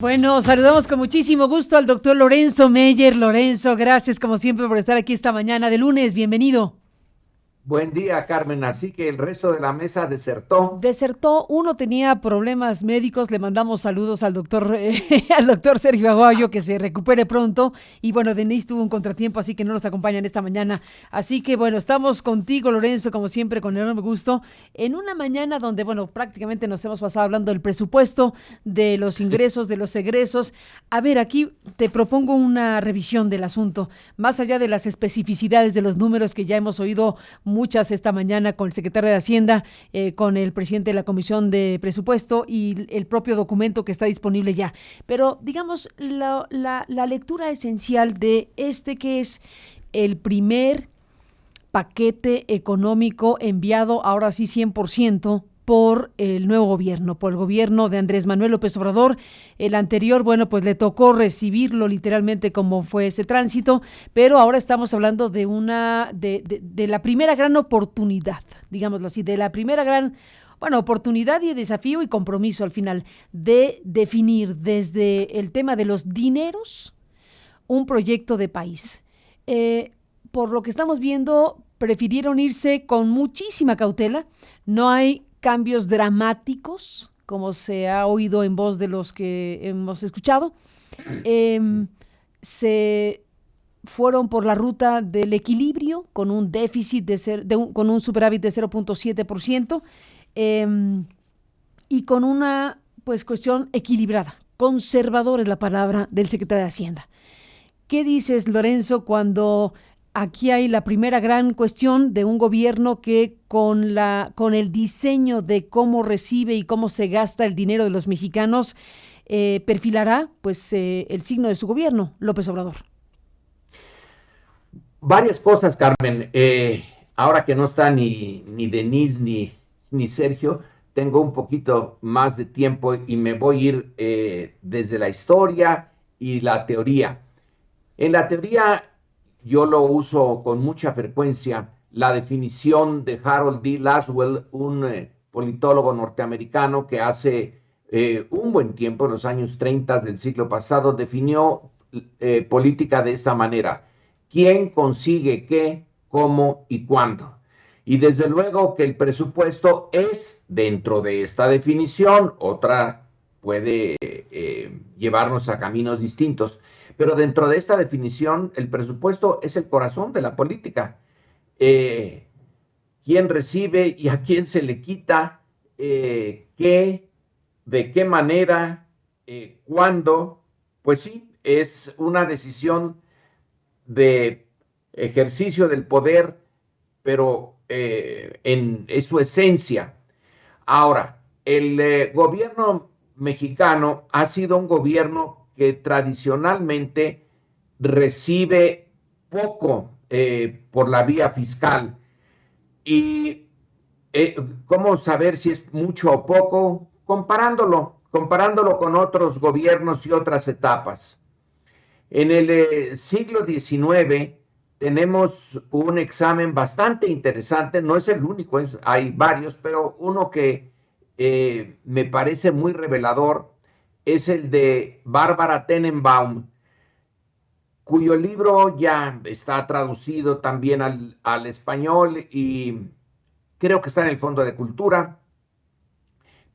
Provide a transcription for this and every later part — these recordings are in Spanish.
Bueno, saludamos con muchísimo gusto al doctor Lorenzo Meyer. Lorenzo, gracias como siempre por estar aquí esta mañana de lunes. Bienvenido. Buen día, Carmen. Así que el resto de la mesa desertó. Desertó, uno tenía problemas médicos, le mandamos saludos al doctor, al doctor Sergio Aguayo, que se recupere pronto. Y bueno, Denise tuvo un contratiempo, así que no nos acompañan esta mañana. Así que bueno, estamos contigo, Lorenzo, como siempre, con enorme gusto, en una mañana donde, bueno, prácticamente nos hemos pasado hablando del presupuesto, de los ingresos, de los egresos. A ver, aquí te propongo una revisión del asunto, más allá de las especificidades de los números que ya hemos oído muchas esta mañana con el secretario de Hacienda, con el presidente de la Comisión de Presupuesto y el propio documento que está disponible ya. Pero digamos, la lectura esencial de este que es el primer paquete económico enviado ahora sí 100% por el nuevo gobierno, por el gobierno de Andrés Manuel López Obrador. El anterior, bueno, pues le tocó recibirlo literalmente como fue ese tránsito, pero ahora estamos hablando de de la primera gran oportunidad, digámoslo así, de la primera gran, bueno, oportunidad y desafío y compromiso al final de definir desde el tema de los dineros un proyecto de país. Por lo que estamos viendo, prefirieron irse con muchísima cautela. No hay cambios dramáticos, como se ha oído en voz de los que hemos escuchado. Se fueron por la ruta del equilibrio con un déficit con un superávit de 0.7%, y con una pues cuestión equilibrada. Conservador es la palabra del secretario de Hacienda. ¿Qué dices, Lorenzo, cuando aquí hay la primera gran cuestión de un gobierno que con el diseño de cómo recibe y cómo se gasta el dinero de los mexicanos, perfilará pues el signo de su gobierno, López Obrador? Varias cosas, Carmen. Ahora que no está ni Denise ni Sergio, tengo un poquito más de tiempo y me voy a ir desde la historia y la teoría. En la teoría, yo lo uso con mucha frecuencia, la definición de Harold D. Laswell, un politólogo norteamericano que hace un buen tiempo, en los años 30 del siglo pasado, definió política de esta manera: quién consigue qué, cómo y cuándo. Y desde luego que el presupuesto es dentro de esta definición. Otra puede llevarnos a caminos distintos, pero dentro de esta definición el presupuesto es el corazón de la política. ¿Quién recibe y a quién se le quita? ¿Qué? ¿De qué manera? ¿Cuándo? Pues sí, es una decisión de ejercicio del poder, pero es su esencia. Ahora, el gobierno mexicano ha sido un gobierno que tradicionalmente recibe poco por la vía fiscal. Y ¿cómo saber si es mucho o poco? Comparándolo con otros gobiernos y otras etapas. En el siglo XIX tenemos un examen bastante interesante, no es el único, hay varios, pero uno que me parece muy revelador es el de Bárbara Tenenbaum, cuyo libro ya está traducido también al español y creo que está en el Fondo de Cultura,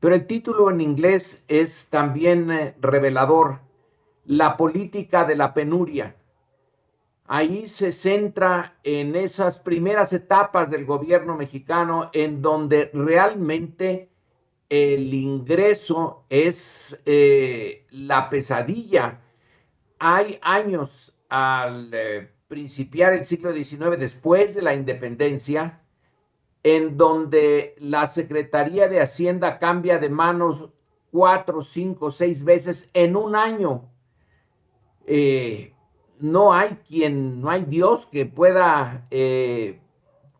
pero el título en inglés es también revelador: La política de la penuria. Ahí se centra en esas primeras etapas del gobierno mexicano en donde realmente el ingreso es la pesadilla. Hay años al principiar el siglo XIX, después de la independencia, en donde la Secretaría de Hacienda cambia de manos 4, 5, 6 veces en un año. No hay Dios que pueda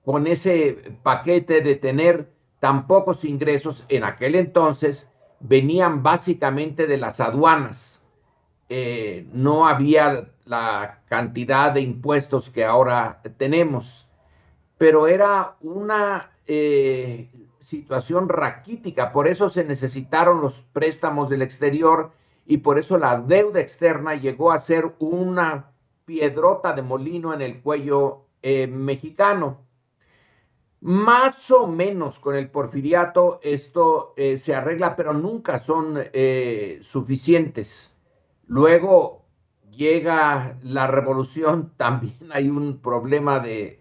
con ese paquete de tener tan pocos ingresos. En aquel entonces venían básicamente de las aduanas. No había la cantidad de impuestos que ahora tenemos, pero era una situación raquítica. Por eso se necesitaron los préstamos del exterior y por eso la deuda externa llegó a ser una piedrota de molino en el cuello mexicano. Más o menos con el porfiriato esto se arregla, pero nunca son suficientes. Luego llega la revolución, también hay un problema de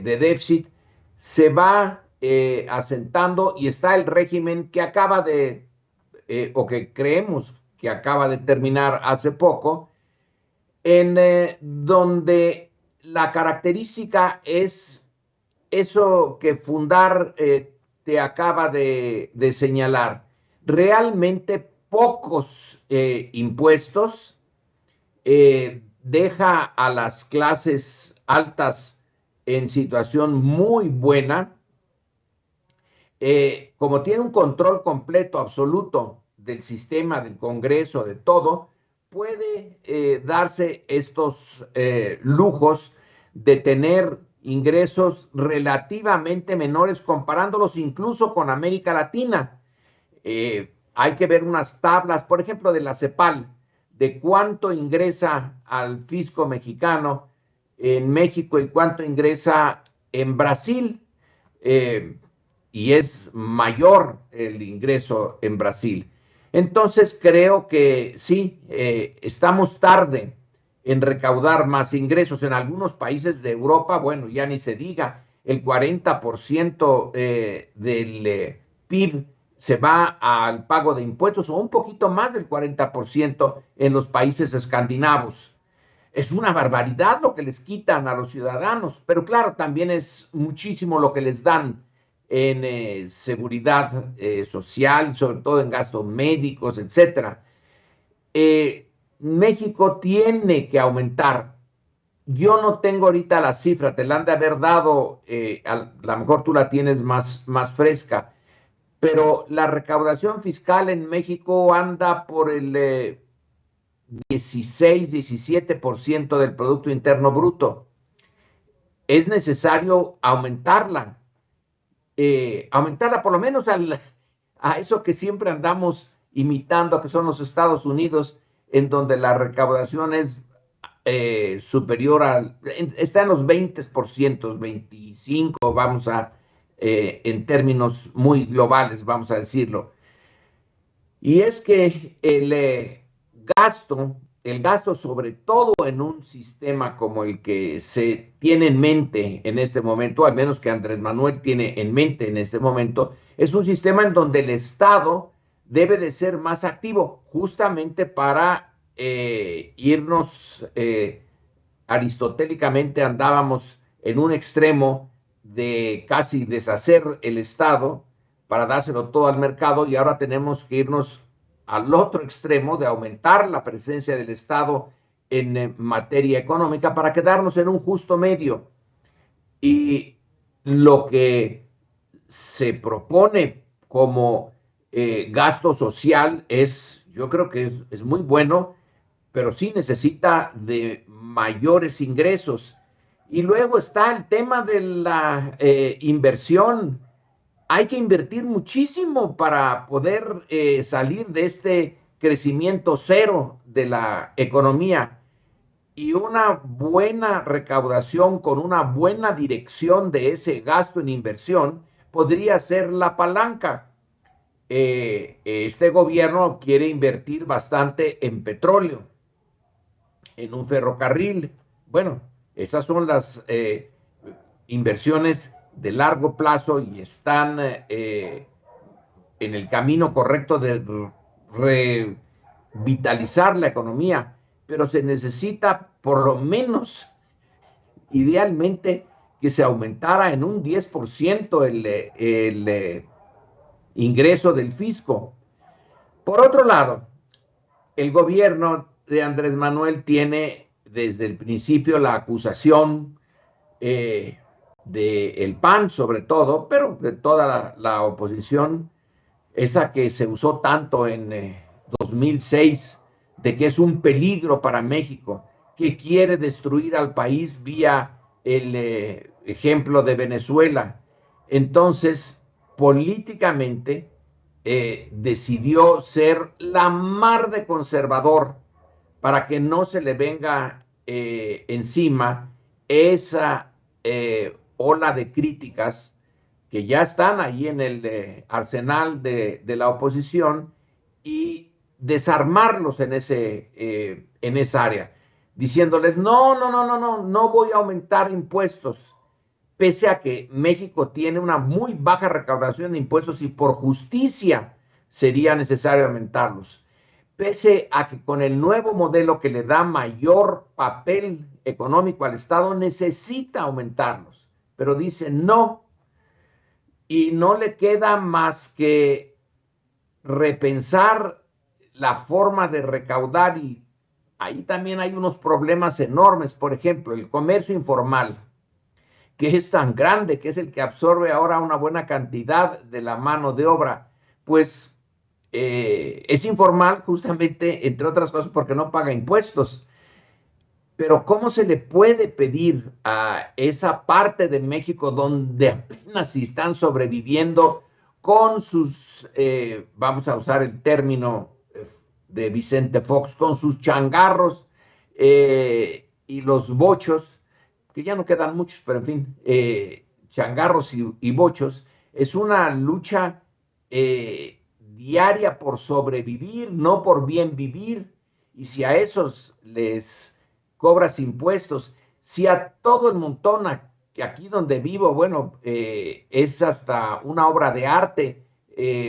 déficit, se va asentando y está el régimen que acaba o que creemos que acaba de terminar hace poco, en donde la característica es eso que Fundar te acaba de señalar. Realmente pocos impuestos, deja a las clases altas en situación muy buena, como tiene un control completo, absoluto del sistema, del Congreso, de todo, puede darse estos lujos de tener ingresos relativamente menores, comparándolos incluso con América Latina. Hay que ver unas tablas, por ejemplo, de la CEPAL, de cuánto ingresa al fisco mexicano en México y cuánto ingresa en Brasil. Y es mayor el ingreso en Brasil. Entonces creo que sí, estamos tarde en recaudar más ingresos. En algunos países de Europa, bueno, ya ni se diga, el 40% del PIB se va al pago de impuestos, o un poquito más del 40% en los países escandinavos. Es una barbaridad lo que les quitan a los ciudadanos, pero claro, también es muchísimo lo que les dan en seguridad social, sobre todo en gastos médicos, etcétera. México tiene que aumentar. Yo no tengo ahorita la cifra, te la han de haber dado, a lo mejor tú la tienes más fresca, pero la recaudación fiscal en México anda por el 16-17% del Producto Interno Bruto. Es necesario aumentarla por lo menos a eso que siempre andamos imitando, que son los Estados Unidos, en donde la recaudación es superior está en los 20%, 25%, en términos muy globales, vamos a decirlo. Y es que el gasto, sobre todo en un sistema como el que se tiene en mente en este momento, al menos que Andrés Manuel tiene en mente en este momento, es un sistema en donde el Estado debe de ser más activo, justamente para irnos, aristotélicamente andábamos en un extremo de casi deshacer el Estado para dárselo todo al mercado, y ahora tenemos que irnos al otro extremo de aumentar la presencia del Estado en materia económica para quedarnos en un justo medio. Y lo que se propone como gasto social yo creo que es muy bueno, pero sí necesita de mayores ingresos. Y luego está el tema de la inversión. Hay que invertir muchísimo para poder salir de este crecimiento cero de la economía, y una buena recaudación con una buena dirección de ese gasto en inversión podría ser la palanca. Este gobierno quiere invertir bastante en petróleo, en un ferrocarril. Bueno, esas son las inversiones de largo plazo y están en el camino correcto de revitalizar la economía, pero se necesita por lo menos, idealmente, que se aumentara en un 10% el ingreso del fisco. Por otro lado, el gobierno de Andrés Manuel tiene desde el principio la acusación del PAN, sobre todo, pero de toda la oposición, esa que se usó tanto en 2006, de que es un peligro para México, que quiere destruir al país vía el ejemplo de Venezuela. Entonces, políticamente, decidió ser la mar de conservador para que no se le venga encima esa ola de críticas que ya están ahí en el arsenal de la oposición, y desarmarlos en esa área, diciéndoles, no voy a aumentar impuestos, pese a que México tiene una muy baja recaudación de impuestos y por justicia sería necesario aumentarlos, pese a que con el nuevo modelo que le da mayor papel económico al Estado necesita aumentarlos, pero dice no, y no le queda más que repensar la forma de recaudar, y ahí también hay unos problemas enormes. Por ejemplo, el comercio informal, que es tan grande, que es el que absorbe ahora una buena cantidad de la mano de obra, pues es informal justamente, entre otras cosas, porque no paga impuestos. Pero ¿cómo se le puede pedir a esa parte de México donde apenas si están sobreviviendo con sus, vamos a usar el término de Vicente Fox, con sus changarros y los bochos, que ya no quedan muchos, pero en fin, changarros y bochos, es una lucha diaria por sobrevivir, no por bien vivir, y si a esos les cobras impuestos, si a todo el montón, que aquí donde vivo, bueno, es hasta una obra de arte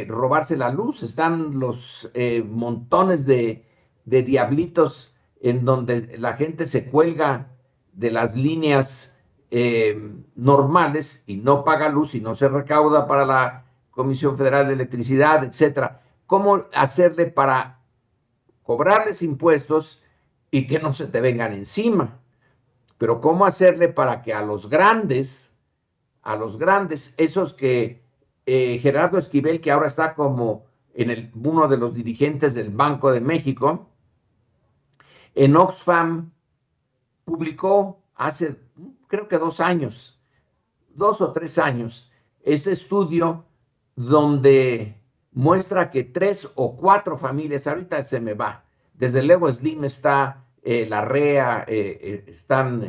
robarse la luz, están los montones de diablitos en donde la gente se cuelga de las líneas normales y no paga luz y no se recauda para la Comisión Federal de Electricidad, etcétera. ¿Cómo hacerle para cobrarles impuestos y que no se te vengan encima? Pero ¿cómo hacerle para que a los grandes, esos que Gerardo Esquivel, que ahora está como uno de los dirigentes del Banco de México, en Oxfam publicó hace, creo que 2 años, 2 o 3 años, este estudio donde muestra que 3 o 4 familias, ahorita se me va, desde luego Slim está, Larrea, están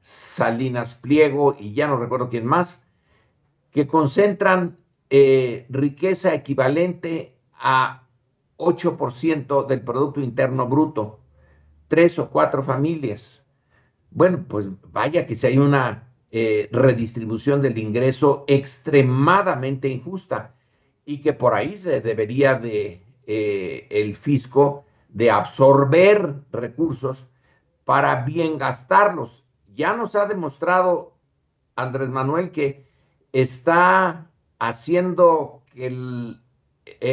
Salinas Pliego y ya no recuerdo quién más, que concentran riqueza equivalente a 8% del Producto Interno Bruto, 3 o 4 familias. Bueno, pues vaya que si hay una redistribución del ingreso extremadamente injusta, y que por ahí se debería el fisco de absorber recursos para bien gastarlos. Ya nos ha demostrado Andrés Manuel que está haciendo que el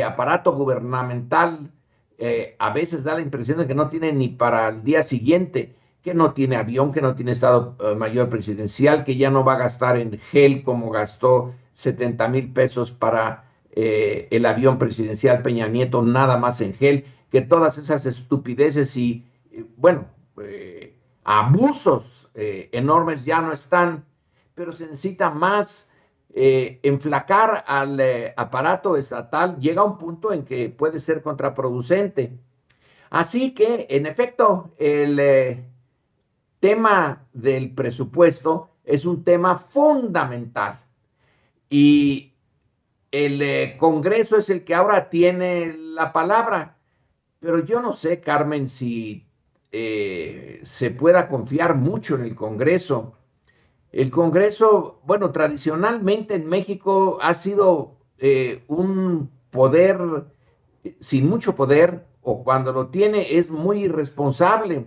aparato gubernamental a veces da la impresión de que no tiene ni para el día siguiente, que no tiene avión, que no tiene Estado Mayor Presidencial, que ya no va a gastar en gel como gastó 70,000 pesos para el avión presidencial Peña Nieto, nada más en gel, que todas esas estupideces y, bueno, abusos enormes ya no están, pero se necesita más enflacar al aparato estatal. Llega un punto en que puede ser contraproducente. Así que, en efecto, el tema del presupuesto es un tema fundamental, y el Congreso es el que ahora tiene la palabra, pero yo no sé, Carmen, si se pueda confiar mucho en el Congreso. El Congreso, bueno, tradicionalmente en México ha sido un poder sin mucho poder, o cuando lo tiene es muy irresponsable.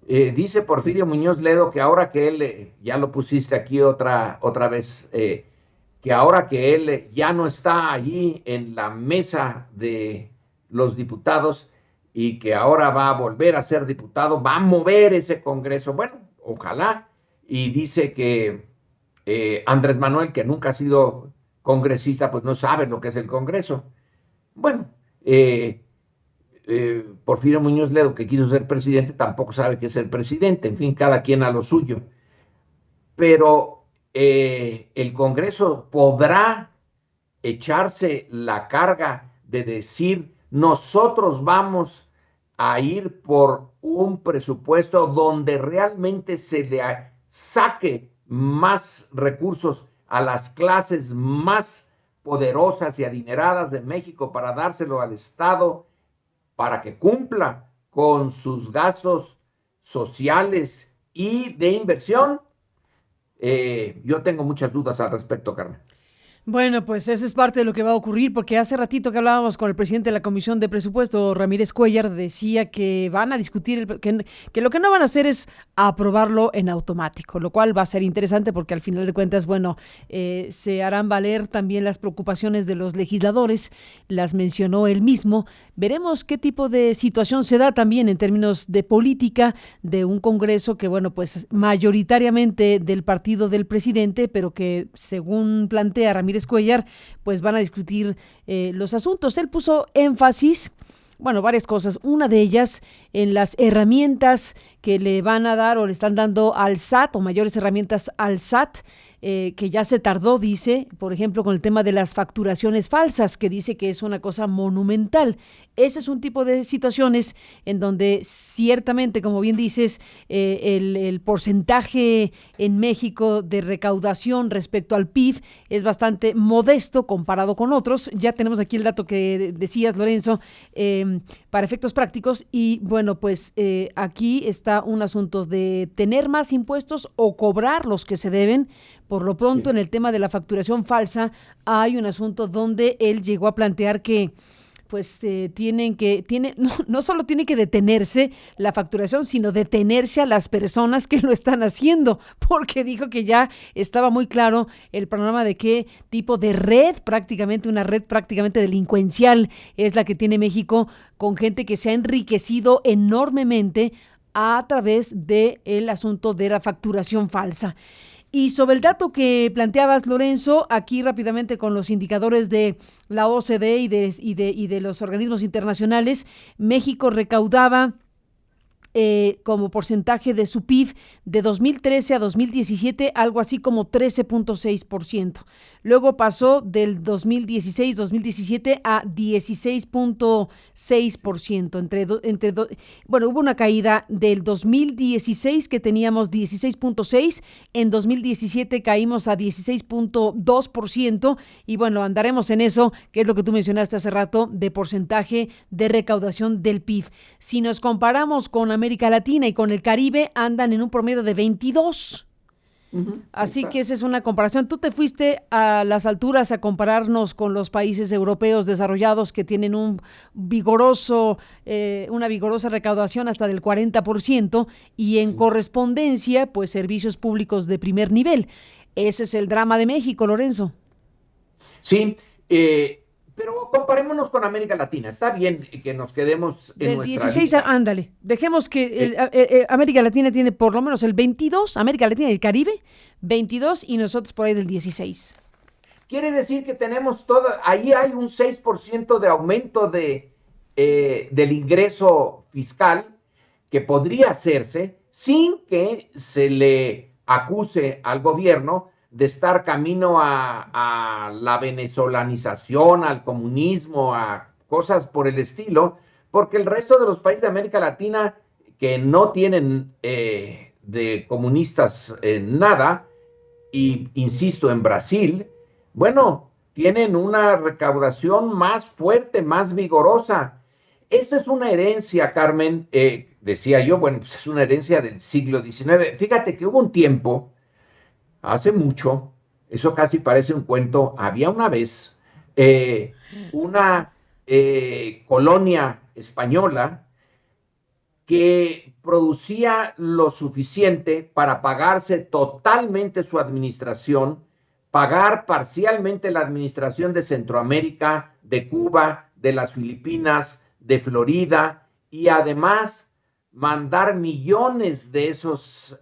Dice Porfirio Muñoz Ledo que ahora que él, ya lo pusiste aquí otra vez, que ahora que él ya no está allí en la mesa de los diputados y que ahora va a volver a ser diputado, va a mover ese Congreso. Bueno, ojalá. Y dice que Andrés Manuel, que nunca ha sido congresista, pues no sabe lo que es el Congreso. Bueno, Porfirio Muñoz Ledo, que quiso ser presidente, tampoco sabe qué es ser presidente. En fin, cada quien a lo suyo. Pero el Congreso podrá echarse la carga de decir, nosotros vamos a ir por un presupuesto donde realmente se le saque más recursos a las clases más poderosas y adineradas de México para dárselo al Estado para que cumpla con sus gastos sociales y de inversión? Yo tengo muchas dudas al respecto, Carmen. Bueno, pues esa es parte de lo que va a ocurrir, porque hace ratito que hablábamos con el presidente de la Comisión de Presupuesto, Ramírez Cuellar, decía que van a discutir, que lo que no van a hacer es aprobarlo en automático, lo cual va a ser interesante porque al final de cuentas, bueno, se harán valer también las preocupaciones de los legisladores, las mencionó él mismo. Veremos qué tipo de situación se da también en términos de política de un Congreso que, bueno, pues mayoritariamente del partido del presidente, pero que según plantea Ramírez Cuellar, pues van a discutir los asuntos. Él puso énfasis, bueno, varias cosas. Una de ellas en las herramientas que le van a dar o le están dando al SAT, o mayores herramientas al SAT, que ya se tardó, dice, por ejemplo, con el tema de las facturaciones falsas, que dice que es una cosa monumental. Ese es un tipo de situaciones en donde ciertamente, como bien dices, el porcentaje en México de recaudación respecto al PIB es bastante modesto comparado con otros. Ya tenemos aquí el dato que decías, Lorenzo, para efectos prácticos. Y bueno, pues aquí está un asunto de tener más impuestos o cobrar los que se deben. Por lo pronto, Sí. en el tema de la facturación falsa, hay un asunto donde él llegó a plantear que pues no solo tiene que detenerse la facturación, sino detenerse a las personas que lo están haciendo, porque dijo que ya estaba muy claro el panorama de qué tipo de red, prácticamente una red prácticamente delincuencial, es la que tiene México, con gente que se ha enriquecido enormemente a través del asunto de la facturación falsa. Y sobre el dato que planteabas, Lorenzo, aquí rápidamente con los indicadores de la OCDE y de los organismos internacionales, México recaudaba como porcentaje de su PIB de 2013 a 2017, algo así como 13.6%. Luego pasó del 2016-2017 a 16.6%. Bueno, hubo una caída del 2016 que teníamos 16.6%, en 2017 caímos a 16.2% y bueno, andaremos en eso, que es lo que tú mencionaste hace rato, de porcentaje de recaudación del PIB. Si nos comparamos con América Latina y con el Caribe, andan en un promedio de 22. Así que esa es una comparación. Tú te fuiste a las alturas a compararnos con los países europeos desarrollados que tienen una vigorosa recaudación hasta del 40% y en correspondencia, pues servicios públicos de primer nivel. Ese es el drama de México, Lorenzo. Sí, pero comparémonos con América Latina. Está bien que nos quedemos en Del nuestra 16, línea. ándale. Dejemos que Eh, América Latina tiene por lo menos el 22, América Latina y el Caribe, 22 y nosotros por ahí del 16. Quiere decir que tenemos ahí hay un 6% de aumento del ingreso fiscal que podría hacerse sin que se le acuse al gobierno de estar camino a la venezolanización, al comunismo, a cosas por el estilo, porque el resto de los países de América Latina que no tienen de comunistas nada, y insisto, en Brasil, bueno, tienen una recaudación más fuerte, más vigorosa. Esto es una herencia, Carmen, decía yo, bueno, pues es una herencia del siglo XIX. Fíjate que hubo un tiempo, hace mucho, eso casi parece un cuento, había una vez una colonia española que producía lo suficiente para pagarse totalmente su administración, pagar parcialmente la administración de Centroamérica, de Cuba, de las Filipinas, de Florida, y además mandar millones de esos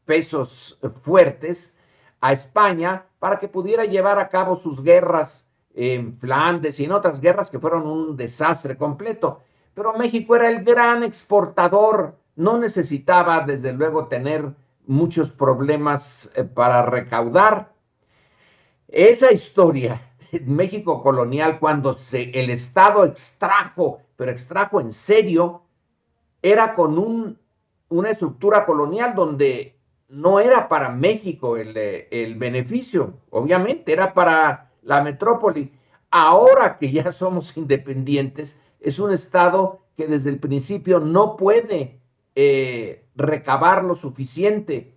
pesos fuertes a España para que pudiera llevar a cabo sus guerras en Flandes y en otras guerras que fueron un desastre completo. Pero México era el gran exportador, no necesitaba desde luego tener muchos problemas para recaudar. Esa historia México colonial, cuando el Estado extrajo, pero extrajo en serio, era con una estructura colonial donde no era para México el beneficio, obviamente, era para la metrópoli. Ahora que ya somos independientes, es un Estado que desde el principio no puede recabar lo suficiente,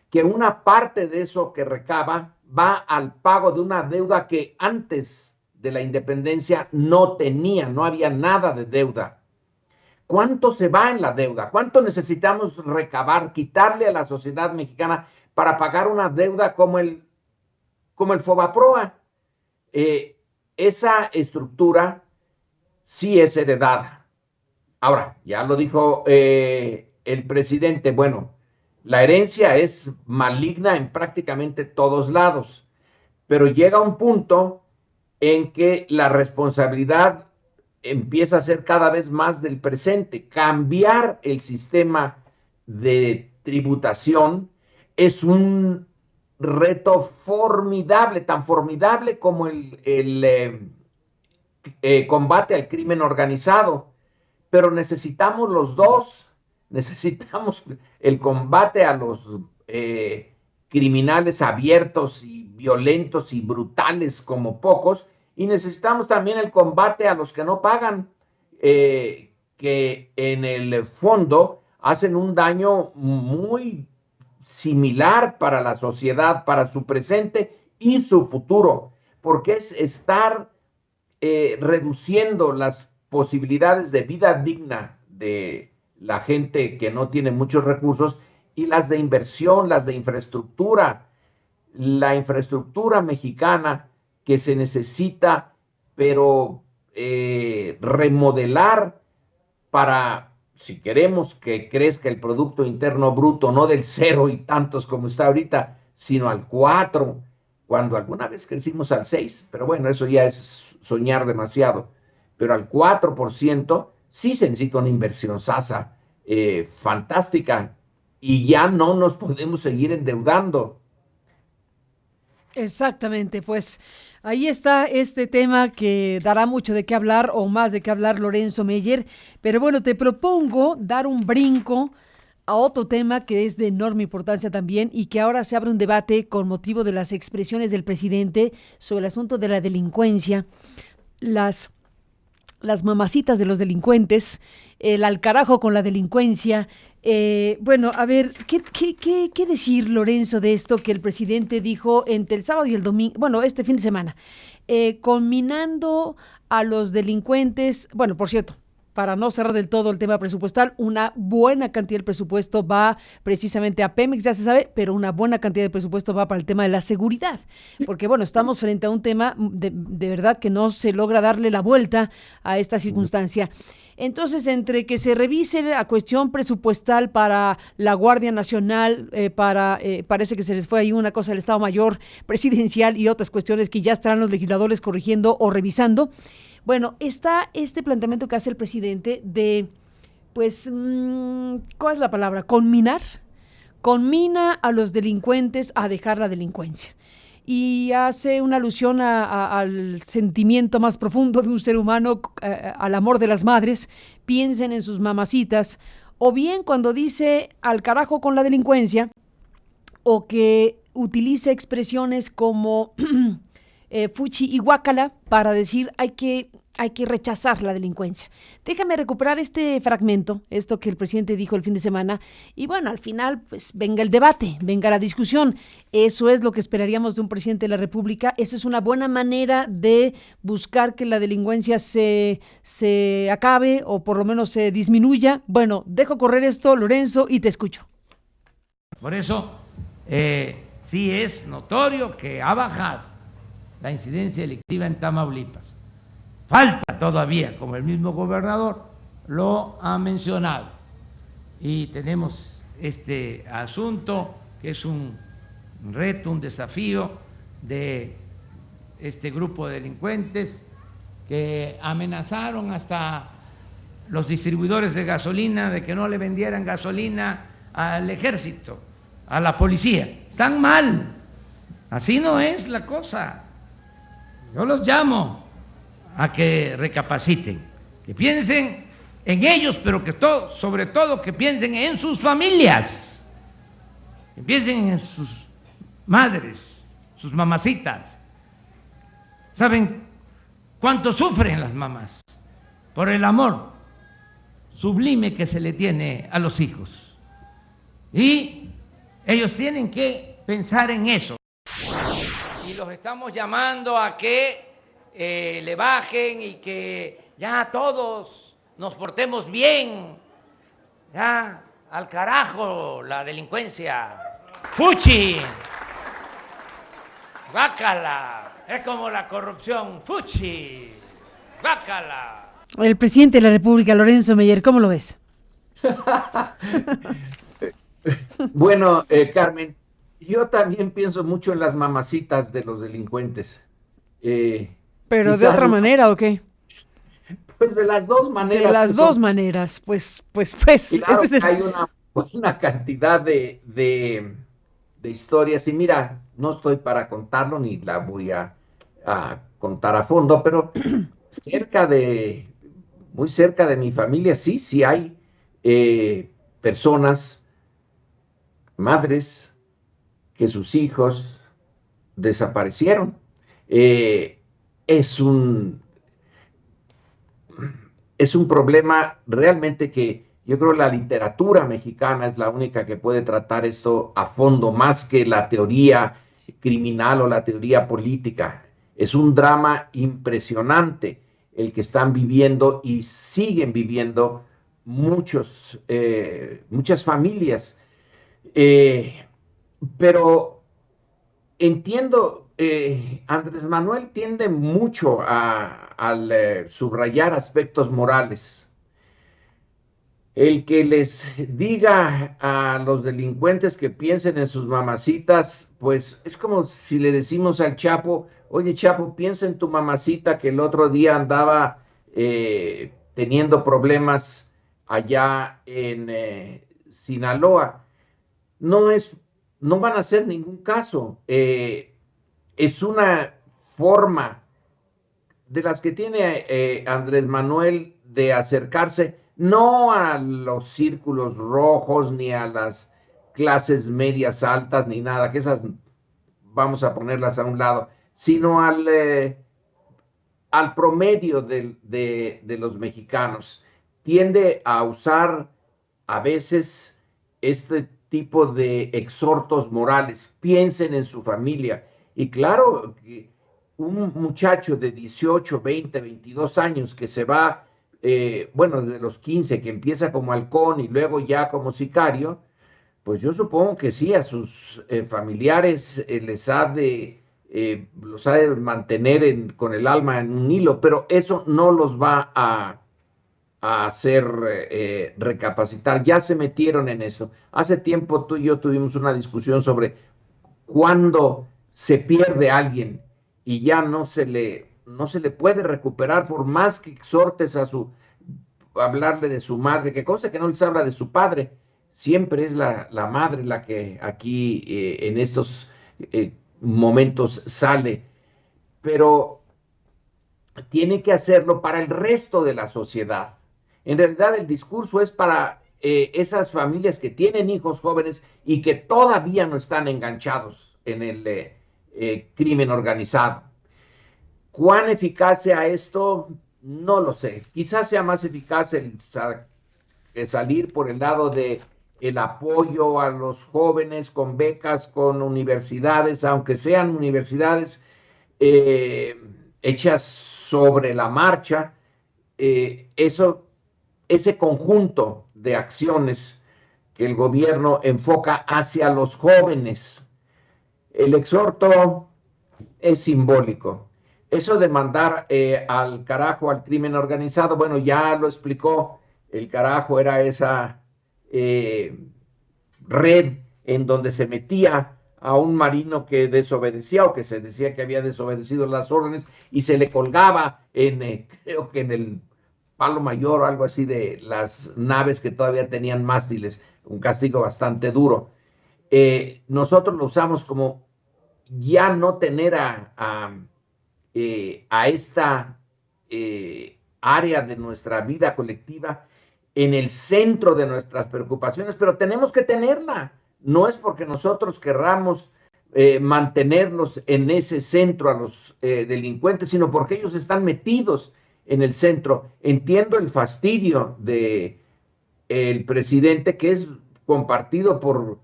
que una parte de eso que recaba va al pago de una deuda que antes de la independencia no tenía, no había nada de deuda. ¿Cuánto se va en la deuda? ¿Cuánto necesitamos recabar, quitarle a la sociedad mexicana para pagar una deuda como el Fobaproa? Esa estructura sí es heredada. Ahora, ya lo dijo el presidente, bueno, la herencia es maligna en prácticamente todos lados, pero llega un punto en que la responsabilidad empieza a ser cada vez más del presente. Cambiar el sistema de tributación es un reto formidable, tan formidable como el combate al crimen organizado, pero necesitamos los dos. Necesitamos el combate a los criminales abiertos y violentos y brutales como pocos, y necesitamos también el combate a los que no pagan, que en el fondo hacen un daño muy similar para la sociedad, para su presente y su futuro, porque es estar reduciendo las posibilidades de vida digna de la gente que no tiene muchos recursos y las de inversión, las de infraestructura. La infraestructura mexicana que se necesita, pero remodelar para, si queremos que crezca el Producto Interno Bruto, no del 0 y tantos como está ahorita, sino al 4, cuando alguna vez crecimos al 6, pero bueno, eso ya es soñar demasiado, pero al 4%, sí se necesita una inversión sasa fantástica, y ya no nos podemos seguir endeudando. Exactamente, pues ahí está este tema que dará mucho de qué hablar o más de qué hablar Lorenzo Meyer, pero bueno, te propongo dar un brinco a otro tema que es de enorme importancia también y que ahora se abre un debate con motivo de las expresiones del presidente sobre el asunto de la delincuencia, las mamacitas de los delincuentes, el al carajo con la delincuencia. Bueno, a ver, ¿qué decir, Lorenzo, de esto que el presidente dijo entre el sábado y el domingo, bueno, este fin de semana, conminando a los delincuentes? Bueno, por cierto, para no cerrar del todo el tema presupuestal, una buena cantidad del presupuesto va precisamente a Pemex, ya se sabe, pero una buena cantidad de presupuesto va para el tema de la seguridad, porque bueno, estamos frente a un tema de verdad que no se logra darle la vuelta a esta circunstancia. Entonces, entre que se revise la cuestión presupuestal para la Guardia Nacional, parece que se les fue ahí una cosa del Estado Mayor Presidencial y otras cuestiones que ya estarán los legisladores corrigiendo o revisando. Bueno, está este planteamiento que hace el presidente de, pues, ¿cuál es la palabra? Conmina a los delincuentes a dejar la delincuencia. Y hace una alusión al sentimiento más profundo de un ser humano, al amor de las madres. Piensen en sus mamacitas. O bien cuando dice al carajo con la delincuencia, o que utilice expresiones como fuchi y guácala para decir hay que rechazar la delincuencia. Déjame recuperar este fragmento, esto que el presidente dijo el fin de semana, y bueno, al final, pues venga el debate, venga la discusión. Eso es lo que esperaríamos de un presidente de la República. Esa es una buena manera de buscar que la delincuencia se acabe o por lo menos se disminuya. Bueno, dejo correr esto, Lorenzo, y te escucho. Por eso, sí es notorio que ha bajado la incidencia delictiva en Tamaulipas. Falta todavía, como el mismo gobernador lo ha mencionado, y tenemos este asunto que es un reto, un desafío de este grupo de delincuentes que amenazaron hasta los distribuidores de gasolina de que no le vendieran gasolina al ejército, a la policía. Están mal, así no es la cosa. Yo los llamo a que recapaciten, que piensen en ellos, pero que sobre todo que piensen en sus familias, que piensen en sus madres, sus mamacitas. ¿Saben cuánto sufren las mamás por el amor sublime que se le tiene a los hijos? Y ellos tienen que pensar en eso. Y los estamos llamando a que le bajen y que ya todos nos portemos bien. Ya, al carajo la delincuencia. ¡Fuchi! ¡Bácala! Es como la corrupción. ¡Fuchi! ¡Bácala! El presidente de la República, Lorenzo Meyer, ¿cómo lo ves? Bueno, Carmen, yo también pienso mucho en las mamacitas de los delincuentes. ¿Pero de otra manera o qué? Pues de las dos maneras. De las dos maneras, pues. Claro, hay una buena cantidad de historias, y mira, no estoy para contarlo ni la voy a contar a fondo, pero muy cerca de mi familia, sí hay personas, madres, que sus hijos desaparecieron. Es un problema realmente que yo creo la literatura mexicana es la única que puede tratar esto a fondo, más que la teoría criminal o la teoría política. Es un drama impresionante el que están viviendo y siguen viviendo muchas familias. Pero entiendo, Andrés Manuel tiende mucho al subrayar aspectos morales. El que les diga a los delincuentes que piensen en sus mamacitas, pues es como si le decimos al Chapo, oye Chapo, piensa en tu mamacita que el otro día andaba teniendo problemas allá en Sinaloa. No van a hacer ningún caso. Es una forma de las que tiene Andrés Manuel de acercarse no a los círculos rojos, ni a las clases medias altas, ni nada, que esas vamos a ponerlas a un lado, sino al promedio de los mexicanos. Tiende a usar a veces este tipo de exhortos morales. Piensen en su familia. Y claro, un muchacho de 18, 20, 22 años que se va, desde los 15, que empieza como halcón y luego ya como sicario, pues yo supongo que sí, a sus familiares los ha de mantener con el alma en un hilo, pero eso no los va a hacer recapacitar. Ya se metieron en eso. Hace tiempo tú y yo tuvimos una discusión sobre cuándo se pierde alguien y ya no se le puede recuperar, por más que exhortes hablarle de su madre, que cosa que no les habla de su padre. Siempre es la madre la que aquí en estos momentos sale, pero tiene que hacerlo para el resto de la sociedad. En realidad el discurso es para esas familias que tienen hijos jóvenes y que todavía no están enganchados en el crimen organizado. ¿Cuán eficaz sea esto? No lo sé. Quizás sea más eficaz el salir por el lado de el apoyo a los jóvenes con becas, con universidades, aunque sean universidades hechas sobre la marcha. Ese conjunto de acciones que el gobierno enfoca hacia los jóvenes. El exhorto es simbólico. Eso de mandar al carajo al crimen organizado, bueno, ya lo explicó. El carajo era esa red en donde se metía a un marino que desobedecía o que se decía que había desobedecido las órdenes y se le colgaba creo que en el palo mayor o algo así de las naves que todavía tenían mástiles, un castigo bastante duro. Nosotros lo usamos como ya no tener a a esta área de nuestra vida colectiva en el centro de nuestras preocupaciones, pero tenemos que tenerla. No es porque nosotros querramos mantenerlos en ese centro a los delincuentes, sino porque ellos están metidos en el centro. Entiendo el fastidio de el presidente, que es compartido por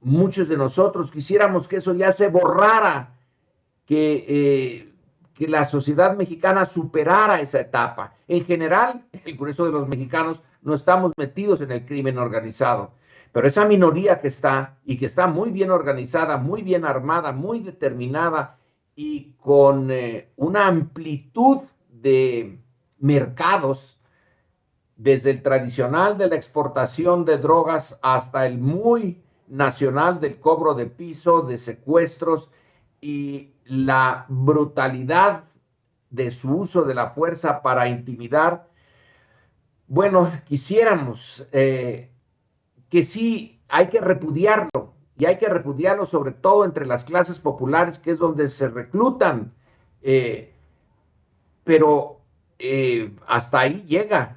muchos de nosotros. Quisiéramos que eso ya se borrara, que la sociedad mexicana superara esa etapa. En general, el grueso de los mexicanos no estamos metidos en el crimen organizado, pero esa minoría que está, y que está muy bien organizada, muy bien armada, muy determinada, y con una amplitud de mercados, desde el tradicional de la exportación de drogas hasta el muy nacional del cobro de piso, de secuestros, y la brutalidad de su uso de la fuerza para intimidar. Bueno, quisiéramos que sí, hay que repudiarlo, y hay que repudiarlo sobre todo entre las clases populares, que es donde se reclutan, pero hasta ahí llega.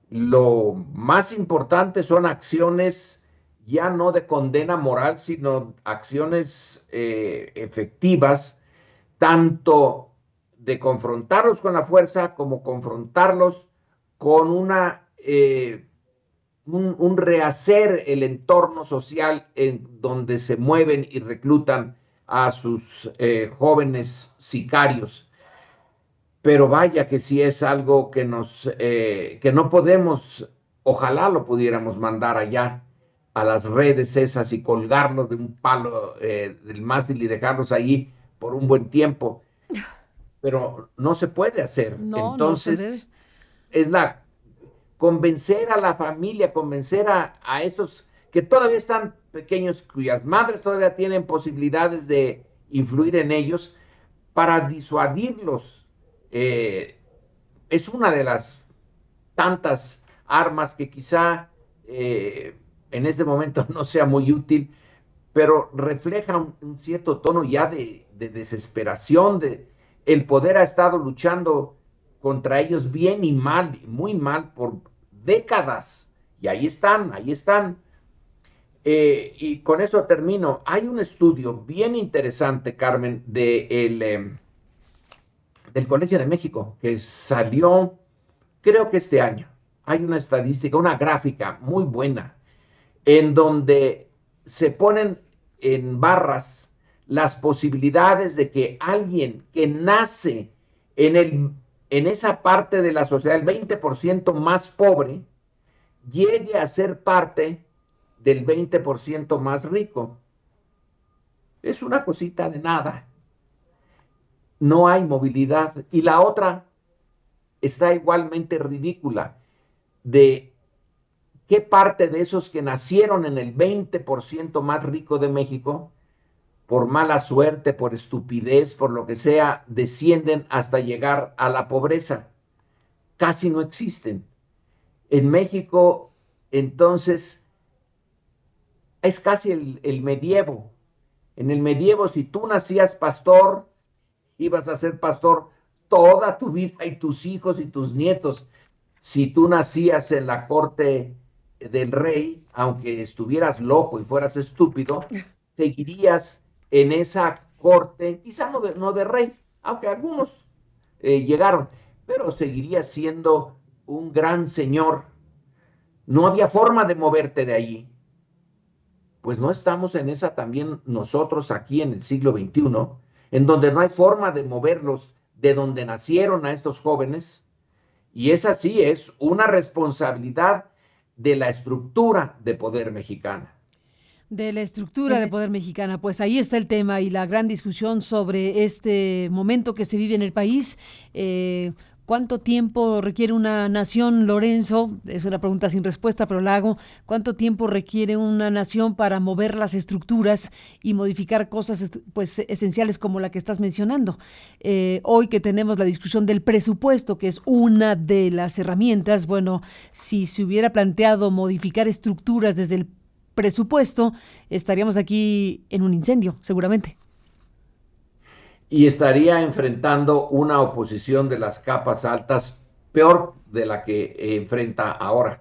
Lo más importante son acciones ya no de condena moral, sino acciones efectivas, tanto de confrontarlos con la fuerza como confrontarlos con un rehacer el entorno social en donde se mueven y reclutan a sus jóvenes sicarios. Pero vaya que sí es algo que que no podemos, ojalá lo pudiéramos mandar allá a las redes esas y colgarlos de un palo del mástil y dejarlos ahí por un buen tiempo, pero no se puede hacer. No, no se debe. Entonces, es convencer a la familia, convencer a estos que todavía están pequeños, cuyas madres todavía tienen posibilidades de influir en ellos, para disuadirlos. Es una de las tantas armas que quizá en este momento no sea muy útil, pero refleja un cierto tono ya de desesperación. El poder ha estado luchando contra ellos bien y mal, muy mal, por décadas, y ahí están, ahí están. Y con eso termino. Hay un estudio bien interesante, Carmen, del Colegio de México, que salió, creo que este año. Hay una estadística, una gráfica muy buena, en donde se ponen en barras las posibilidades de que alguien que nace en esa parte de la sociedad, el 20% más pobre, llegue a ser parte del 20% más rico. Es una cosita de nada. No hay movilidad. Y la otra está igualmente ridícula, de qué parte de esos que nacieron en el 20% más rico de México, por mala suerte, por estupidez, por lo que sea, descienden hasta llegar a la pobreza. Casi no existen. En México, entonces, es casi el medievo. En el medievo, si tú nacías pastor, ibas a ser pastor toda tu vida, y tus hijos y tus nietos. Si tú nacías en la corte del rey, aunque estuvieras loco y fueras estúpido, seguirías en esa corte, quizá no de rey, aunque algunos llegaron, pero seguirías siendo un gran señor. No había forma de moverte de allí. Pues no estamos en esa también nosotros aquí en el siglo XXI, en donde no hay forma de moverlos de donde nacieron a estos jóvenes, y esa sí es una responsabilidad de la estructura de poder mexicana. De la estructura de poder mexicana. Pues ahí está el tema y la gran discusión sobre este momento que se vive en el país. ¿Cuánto tiempo requiere una nación, Lorenzo? Es una pregunta sin respuesta, pero la hago. ¿Cuánto tiempo requiere una nación para mover las estructuras y modificar cosas pues esenciales como la que estás mencionando? Hoy que tenemos la discusión del presupuesto, que es una de las herramientas, bueno, si se hubiera planteado modificar estructuras desde el presupuesto, estaríamos aquí en un incendio, seguramente. y estaría enfrentando una oposición de las capas altas peor de la que enfrenta ahora.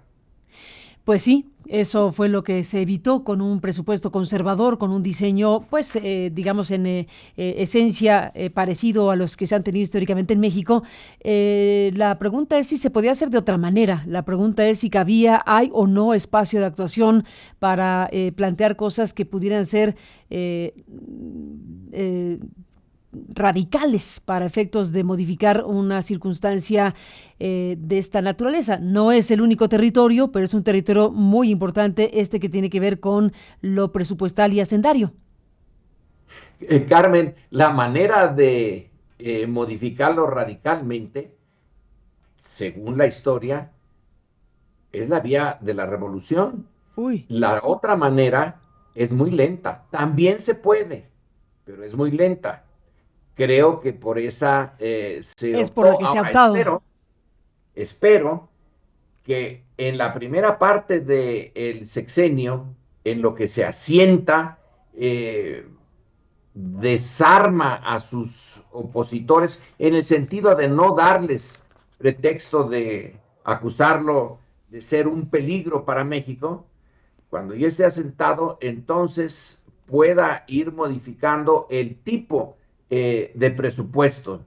Pues sí, eso fue lo que se evitó con un presupuesto conservador, con un diseño, pues, digamos, en esencia parecido a los que se han tenido históricamente en México. La pregunta es si se podía hacer de otra manera. La pregunta es si hay o no espacio de actuación para plantear cosas que pudieran ser radicales para efectos de modificar una circunstancia de esta naturaleza. No es el único territorio, pero es un territorio muy importante que tiene que ver con lo presupuestal y hacendario. Carmen, la manera de modificarlo radicalmente, según la historia, es la vía de la revolución. Uy. La otra manera es muy lenta. También se puede, pero es muy lenta. Creo que por esa se es por la que se ha optado. Espero que en la primera parte del sexenio, en lo que se asienta, desarma a sus opositores en el sentido de no darles pretexto de acusarlo de ser un peligro para México. Cuando ya esté asentado, entonces pueda ir modificando el tipo de presupuesto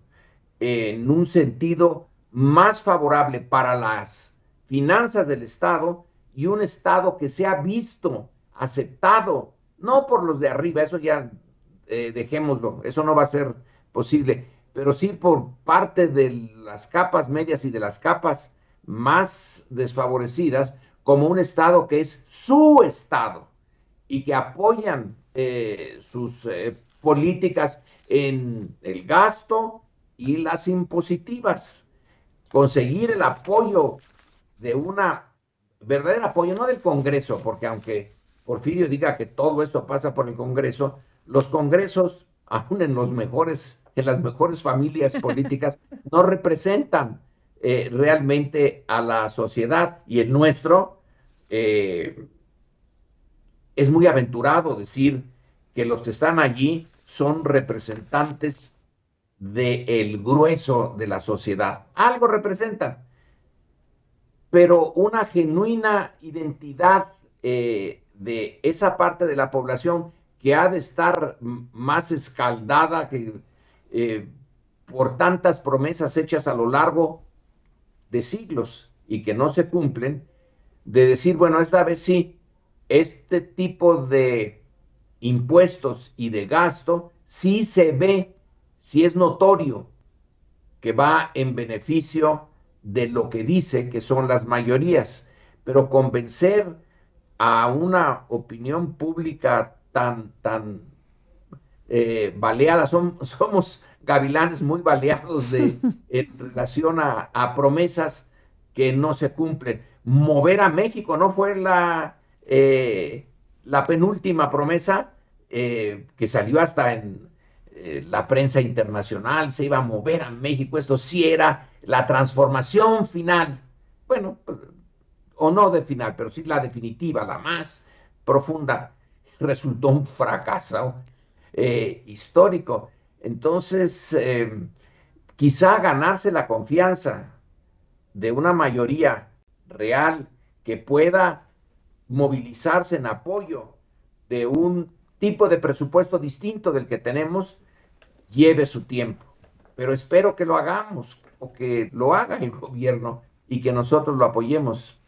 en un sentido más favorable para las finanzas del Estado y un Estado que sea visto, aceptado, no por los de arriba, eso ya dejémoslo, eso no va a ser posible, pero sí por parte de las capas medias y de las capas más desfavorecidas, como un Estado que es su Estado y que apoyan sus políticas en el gasto y las impositivas. Conseguir el apoyo de una verdadero apoyo, no del Congreso, porque aunque Porfirio diga que todo esto pasa por el Congreso, los congresos, aún en las mejores familias políticas, no representan realmente a la sociedad, y el nuestro es muy aventurado decir que los que están allí son representantes del grueso de la sociedad. Algo representan, pero una genuina identidad de esa parte de la población que ha de estar más escaldada que por tantas promesas hechas a lo largo de siglos y que no se cumplen, de decir, bueno, esta vez sí, este tipo de impuestos y de gasto sí se ve, sí es notorio que va en beneficio de lo que dice que son las mayorías, pero convencer a una opinión pública tan baleada, somos gavilanes muy baleados en relación a promesas que no se cumplen. Mover a México no fue la penúltima promesa que salió hasta en la prensa internacional, se iba a mover a México, esto sí era la transformación final, bueno, o no de final, pero sí la definitiva, la más profunda, resultó un fracaso histórico. Entonces, quizá ganarse la confianza de una mayoría real que pueda movilizarse en apoyo de un tipo de presupuesto distinto del que tenemos, lleve su tiempo. Pero espero que lo hagamos, o que lo haga el gobierno y que nosotros lo apoyemos.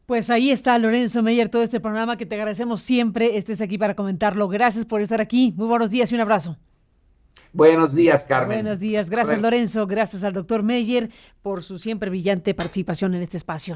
Pues ahí está, Lorenzo Meyer, todo este programa que te agradecemos siempre estés aquí para comentarlo. Gracias por estar aquí. Muy buenos días y un abrazo. Buenos días, Carmen. Buenos días. Gracias, Lorenzo. Gracias al doctor Meyer por su siempre brillante participación en este espacio.